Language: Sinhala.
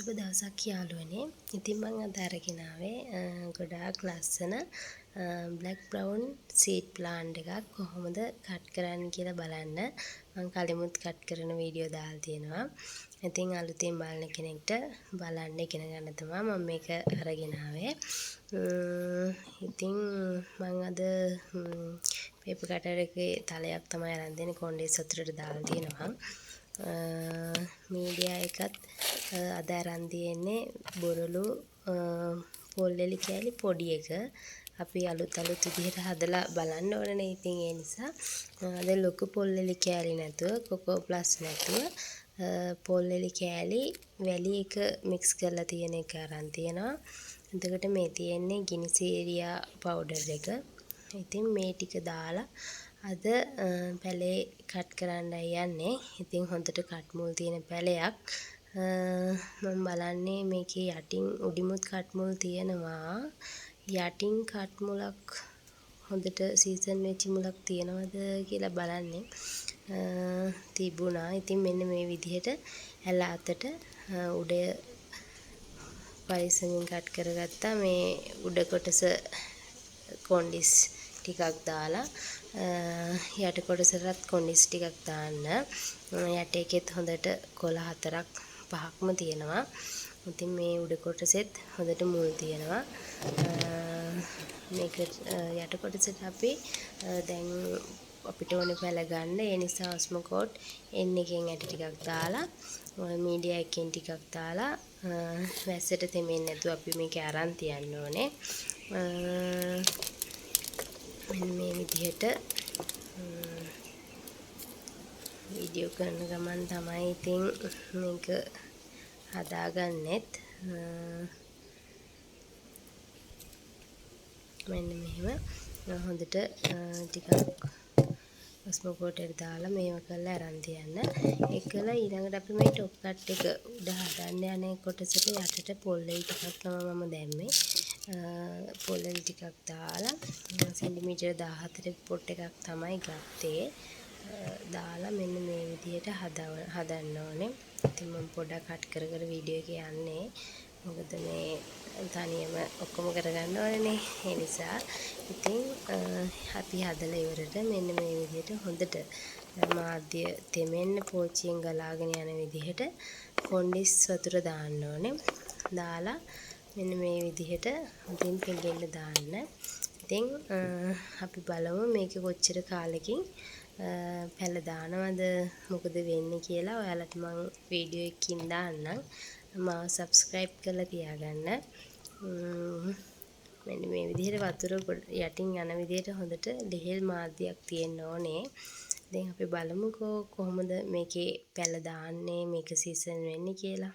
සුබ දවසක් යාළුවනේ. ඉතින් මම අද අරගෙන ආවේ ගොඩාක් ලස්සන බ්ලැක් බ්‍රවුන් සීඩ් ප්ලාන්ට් එකක් කොහොමද කට් කරන්න කියලා බලන්න. මම කලිමුත් කට් කරන වීඩියෝ දාලා තියෙනවා. ඉතින් අලුතෙන් බලන කෙනෙක්ට බලන්න ඉගෙන ගන්න තමයි මම මේක අරගෙන ආවේ. ඉතින් මම අද පේපර් කටර් එකේ තලයක් තමයි අරන් දෙන්නේ. කොණ්ඩේ සතුටට දාලා තියෙනවා. මීඩියා එකත් අද අරන් තියෙන්නේ බොරළු පොල්ලෙලි කෑලි පොඩි එක. අපි අලුත් විදිහට හදලා බලන්න ඕනනේ. ඉතින් ඒ නිසා අද ලොකු පොල්ලෙලි කෑලි නැතුව කොකෝ ප්ලස් නැතුව පොල්ලෙලි කෑලි වැලි එක මික්ස් කරලා තියෙන එක අරන් තියෙනවා. එතකොට මේ තියෙන්නේ ගිනිසේරියා පවුඩර් එක. ඉතින් මේ ටික දාලා අද පැලේ කට් කරන්නයි යන්නේ. ඉතින් හොඳට කට් මුල් තියෙන පැලයක්. මම බලන්නේ මේකේ යටින් උඩිමුත් කට් මුල් තියෙනවා. යටින් කට් මුලක් හොඳට සීසන් වෙච්ච මුලක් තියෙනවද කියලා බලන්නේ. තිබුණා. ඉතින් මෙන්න මේ විදිහට ඇල අතට උඩ පරිස්සමින් කට් කරගත්තා. මේ උඩ කොටස කොන්ඩිස් ටිකක් දාලා යට කොටසටත් කොන්ඩිස් ටිකක් දාන්න. යට එකෙත් හොඳට කොළ 4ක් 5ක්ම තියෙනවා. ඉතින් මේ උඩ කොටසෙත් හොඳට මුල් තියෙනවා. මේක යට කොටසට අපි දැන් අපිට ඕනේ පැල ගන්න. ඒ නිසා ඔස්මෝකෝට් N එකෙන් ඇට ටිකක් දාලා මීඩියා එකෙන් ටිකක් දාලා වැස්සට තෙමෙන්නේ නැතුව අපි මේක අරන් තියන්න ඕනේ. මෙන්න මේ විදිහට වීඩියෝ කරන ගමන් තමයි ඉතින් මේක හදාගන්නෙත්. මෙන්න මෙහෙම හොඳට ටිකක් ඔස්මෝකෝට් එක දාලා මේව කරලා අරන් තියන්න. ඒකලා ඊළඟට අපි මේ টොප් කට් එක උඩ හදන්න යන කොටසට යටට පොල්ලෙල් ටිකක් තමයි මම දැම්මේ. පොල්ලෙල් ටිකක් දාලා සෙන්ටිමීටර 14 පොට් එකක් තමයි ගත්තේ. දාලා මෙන්න මේ විදිහට හදන්න ඕනේ. ඉතින් මම පොඩක් කට් කර වීඩියෝ එක යන්නේ. මොකද මේ තනියම ඔක්කොම කරගන්න ඕනේ. ඒ නිසා ඉතින් අපි හදලා ඉවරට මෙන්න මේ විදිහට හොඳට මාධ්‍ය තෙමෙන්න පෝච්චියෙන් ගලාගෙන යන විදිහට කොන්ඩිස් වතුර දාන්න ඕනේ. දාලා මෙන්න මේ විදිහට හොඳින් පෙඟෙන්න දාන්න. ඉතින් අපි බලමු මේක කොච්චර කාලෙකින් පැල දානවද මොකද වෙන්නේ කියලා. ඔයාලට මම වීඩියෝ එකකින් දාන්නම්. මාව සබ්ස්ක්‍රයිබ් කරලා තියාගන්න. මෙන්න මේ විදිහට වතුර යටින් යන විදිහට හොඳට ලිහිල් මාධ්‍යයක් තියෙන්න ඕනේ. දැන් අපි බලමුකෝ කොහොමද මේකේ පැල දාන්නේ මේක සීසන් වෙන්නේ කියලා.